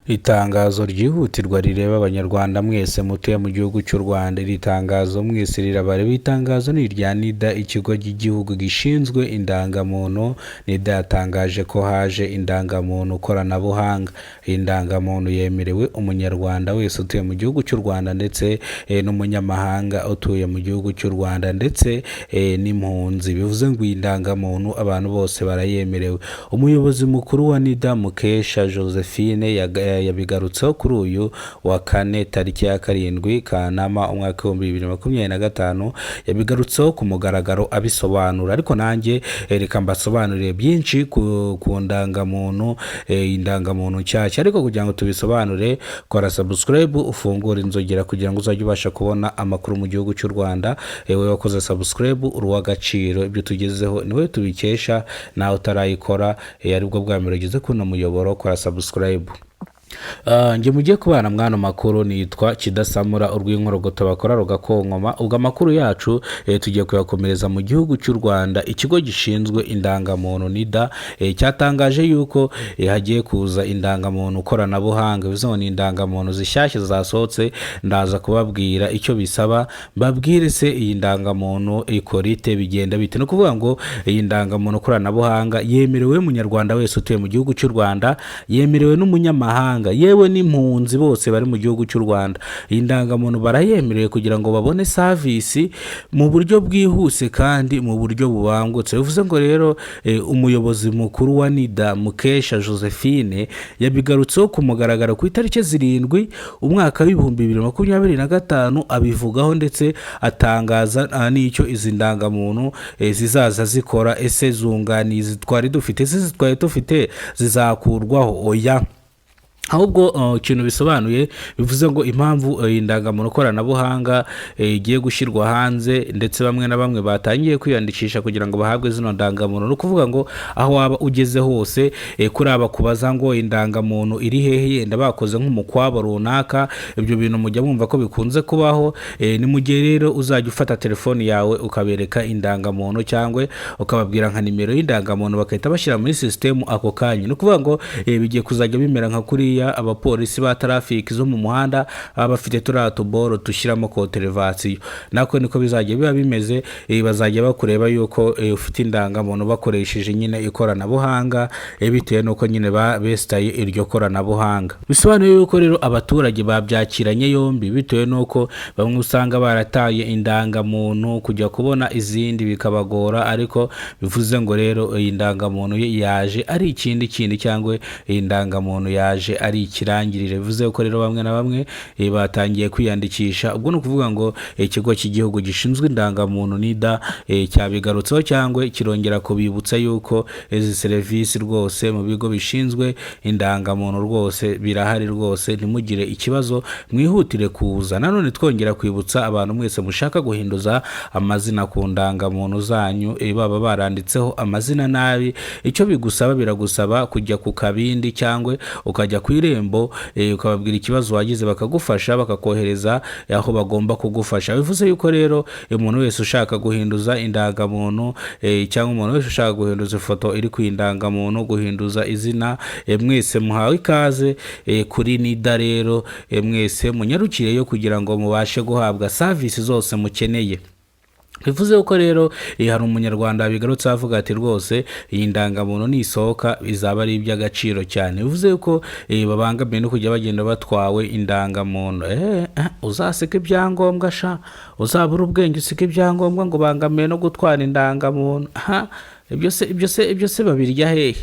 Itangazo ryihutirwa rireba Abanyarwanda mwese mutuye mu gihugu cy'u Rwanda. Iri tangazo mwese rirabareba. Itangazo ni irya NIDA, ikigo cy'igihugu gishinzwe indangamuntu. NIDA yatangaje ko haje indangamuntu koranabuhanga. Iyi ndangamuntu yemerewe umunyarwanda wese utuye mu gihugu cy'u Rwanda ndetse n'umunyamahanga utuye mu gihugu cy'u Rwanda ndetse n'impunzi. Bivuze ngo iyi ndangamuntu abantu bose barayemerewe. Umuyobozi mukuru wa NIDA Mukesha Josephine yabigarutseho kuri uyu wa kane tariki ya 7 Kanama umwaka wa 2025. Yabigarutseho ku mugaragaro abisobanura, ariko nanjye reka mbasobanurire byinshi ku ndangamuntu, indangamuntu nshyashya. Ariko kugira ngo tubisobanure, kora subscribe, ufungura inzogera kugira ngo uzajye ubasha kubona amakuru mu gihugu cy'u Rwanda. Ewe wakoze subscribe uruwa gaciro, ibyo tugezeho niwe tubikesha, nawe utarayikora aribwo bwa mbere ugeze kuno muyoboro, kora subscribe. Nge mugiye kubana mwana makuru nitwa Kidasamura urw'inkorogoto bakora rugakonkoma. Ubwo amakuru yacu tugiye kuyakomereza mu gihugu cy'u Rwanda. Ikigo gishinzwe indangamuntu NIDA cyatangaje yuko hagiye kuza indangamuntu koranabuhanga. Bivuze ni indangamuntu zishyashya zasohotse, ndaza kubabwira icyo bisaba, babwire se iyi ndangamuntu ikorite bigenda bite. No kuvuga ngo iyi ndangamuntu koranabuhanga yemerewe umunyarwanda wese utuye mu gihugu cy'u Rwanda, yemerewe n'umunyamahanga, yewe n'impunzi bose bari mu gihugu cy'u Rwanda. Iyi ndangamuntu barayemerewe kugira ngo babone service mu buryo bwihuse kandi mu buryo bubangutse. Bivuze ngo rero umuyobozi mukuru wa NIDA Mukesha Josephine yabigarutseho ku mugaragaro ku itariki 7 umwaka wa 2025, abivugaho ndetse atangaza n'icyo izi ndangamuntu zizaza zikora. Ese zunganizi twari dufite zizakurwaho? Oya, ahubwo ikintu bisobanuye bivuze ngo impamvu indangamuntu koranabuhanga igiye gushyirwa hanze ndetse bamwe na bamwe batangiye kwiyandikisha kugira ngo bahabwe zino ndangamuntu. No kuvuga ngo aho waba ugeze hose, kuri aba kubaza ngo indangamuntu iri hehe, yenda bakoze nk'umukwabo runaka, ibyo bintu mujya mwumva ko bikunze kubaho. Ni mu gihe rero uzajya ufata telefoni yawe ukabereka indangamuntu cyangwa ukababwira nka nimero y'indangamuntu, bagahita bashyira muri system ako kanya. No kuvuga ngo bigiye kuzajya bimera nka kuri abapolisi ba traffic zo mu muhanda bafite turiya tuboro dushyiramo koterevasiyo, nako niko bizajya biba bimeze. Bazajya bakureba yuko ufite indangamuntu bakoresheje nyine ikoranabuhanga, bitewe nuko nyine besitaye iryo koranabuhanga. Bisobanuye yuko rero abaturage babyakiranye yombi, bitewe nuko bamwe usanga barataye indangamuntu kujya kubona izindi bikabagora. Ariko bivuze ngo rero iyi ndangamuntu yaje ari ikindi cyangwa iyi ndangamuntu yaje ari ikirangirire. Bivuze ko rero bamwe na bamwe batangiye kwiyandikisha. Ubwo ni ukuvuga ngo ikigo cy'igihugu gishinzwe indangamuntu NIDA cyabigarutseho cyangwa kirongera kubibutsa yuko izi serivisi rwose mu bigo bishinzwe indangamuntu rwose birahari rwose, ntimugire ikibazo, mwihutire kuza. Nanone twongera kwibutsa abantu mwese mushaka guhinduza amazina ku ndangamuntu zanyu, baba baranditseho amazina nabi, icyo biragusaba kujya ku kabindi cyangwa ukajya ku irembo, ukababwira ikibazo wagize bakagufasha, bakakohereza aho bagomba kugufasha. Bivuze yuko rero umuntu wese ushaka guhinduza indangamuntu cyangwa umuntu wese ushaka guhinduza ifoto iri ku indangamuntu, guhinduza izina, mwese muhawe ikaze kuri NIDA. Rero mwese munyarukireyo kugira ngo mubashe guhabwa service zose mukeneye. Bivuze ko rero hari umunyarwanda bigarutse avuga ati rwose iyi ndangamuntu nisohoka bizaba ari iby'agaciro cyane. Bivuze ko babangamiye no kujya bagenda batwawe indangamuntu. Uzaseka ibyangombwa sha, uzabura ubwenge usika ibyangombwa ngo bangamiye no gutwara indangamuntu. Ibyo se babirya hehe?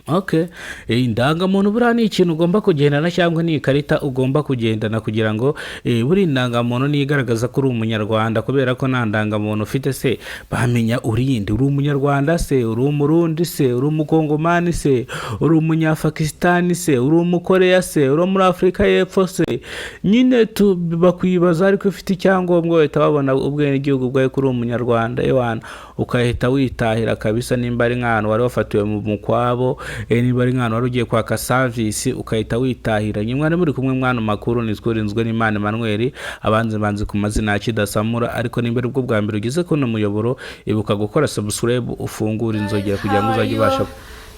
Okay, indangamuntu buriya ni ikintu ugomba kugendana cyangwa ni ikarita ugomba kugendana kugira ngo buri indangamuntu nigaragaza ko uri umunyarwanda. Kubera ko nta ndangamuntu ufite se bamenya urinde, uri umunyarwanda se, uri umurundi se, uri umukongomani se, uri umunyafakistani se, uri umukoreya se, uri muri Afurika y'Epfo se, nyine bakwibaza. Ariko ufite icyangombwa uhita babona ubwene igihugu bwawe kuri umunyarwanda, ukahita witahira kabisa. Nimba ari nk'ahantu wari wafatiwe mu mukwa wabo, niba ari nk'ahantu wari ugiye kwaka service ukahita witahira. Nyamwari muri kumwe mwana makuru nizwe n'Imana Emmanuel, abanze ku mazina ya Kidasamura. Ariko nimba ari bwo bwa mbere ugeze kuno muyoboro, ibuka gukora subscribe, ufungura inzogera kugira ngo uzajye ubasha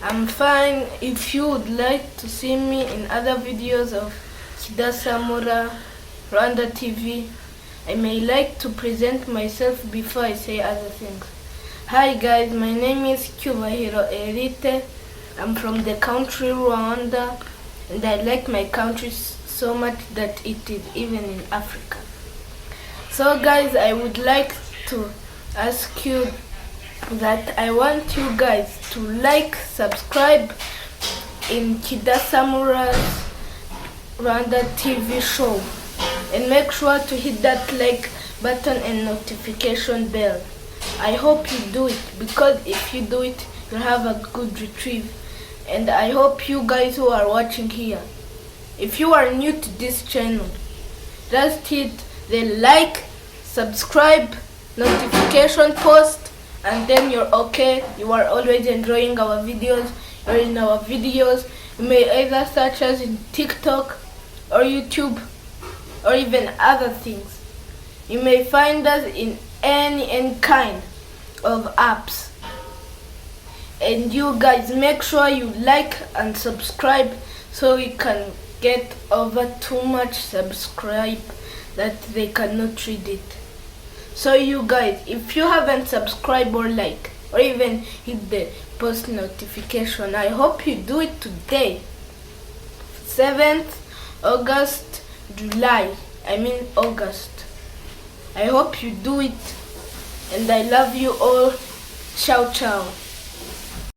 I'm fine. If you would like to see me in other videos of Kidasamura, Rwanda TV, I may like to present myself before I say other things. Hi guys, my name is Kyubahiro Erite. I'm from the country Rwanda, and I like my country so much that it is even in Africa. So guys, I would like to ask you that I want you guys to like, subscribe in Kidasamura's Rwanda TV show, and make sure to hit that like button and notification bell. I hope you do it, because if you do it, you'll have a good retrieve. And I hope you guys who are watching here, if you are new to this channel, just hit the like, subscribe, notification post, and then you're okay. You are always enjoying our videos. You're in our videos. You may either search us in TikTok or YouTube or even other things. You may find us in any kind of apps. And you guys make sure you like and subscribe so we can get over too much subscribe that they cannot read it. So you guys, if you haven't subscribed or like or even hit the post notification, I hope you do it today. 7th August, August. I hope you do it, and I love you all. Ciao ciao.